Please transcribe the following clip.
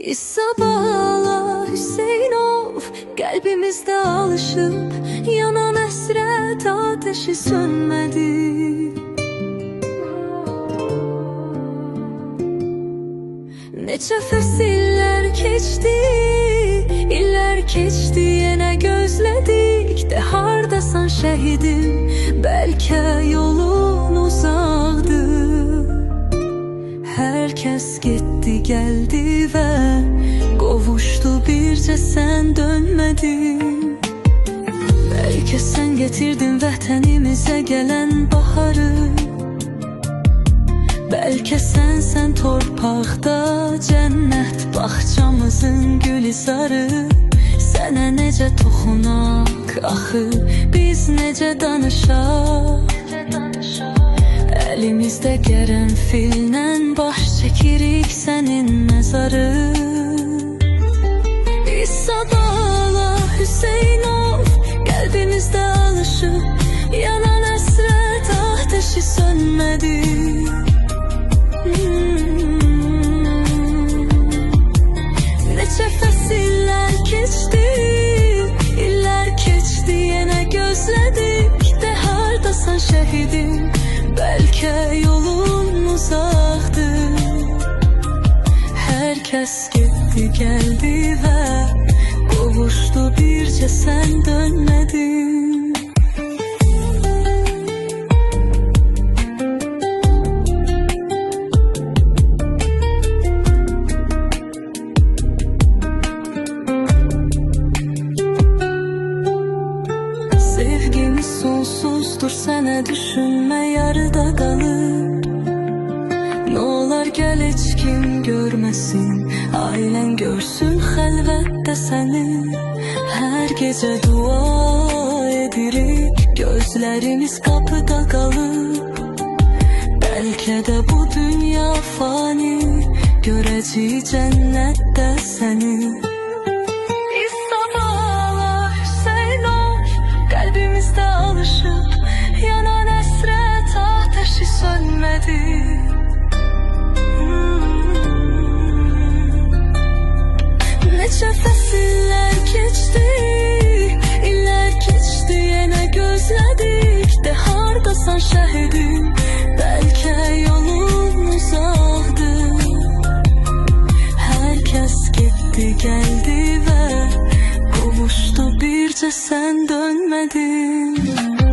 İsabala Hüseynov, kalbimizde alışıp yanan hasret ateşi sönmedi. Neçə fəsillər keçdi, illər keçdi, yenə gözlədik. De hardasan şəhidim, bəlkə yolun uzaqdır. Hər kəs getdi, gəldi və qovuşdu, bircə sən dönmədin. Bəlkə sən getirdin vətənimizə gələn baharı. Bəlkə sən torpaqda cənnət bağçamızın gülizarı. Sənə necə toxunaq axı, biz necə danışaq. Əlimizdə qərənfillə baş çəkirik sənin məzarı. İsabala Hüseynov, qəlbimizdə alışıb yanan həsrət ateşi sönmədi. Neçə fəsillər keçdi, illər keçdi, yenə gözlədik. De hardasan şəhidim, bəlkə yolun uzaqdır. Hər kəs getdi, gəldi və qovuşdu, bircə sən dönmədin. Sevgimiz sonsuzdur, sənə düşünmə yarıda qalır. Nə olar gəl heç kim görməsin, ailən görsün xəlvətdə səni. Hər gecə dua edirik, gözlərimiz qapıda qalır. Bəlkə də bu dünya fani, görəcəyik cənnətdə səni. Kalbimizde alışıp yanan hasret ateşi sönmedi. Neçə fəsillər keçdi, illər keçdi, yenə gözlədik. De hardasan şəhidim, bəlkə yolun uzaqdır. Hər kəs getdi, gəldi və qovuşdu, bircə sən dönmədin.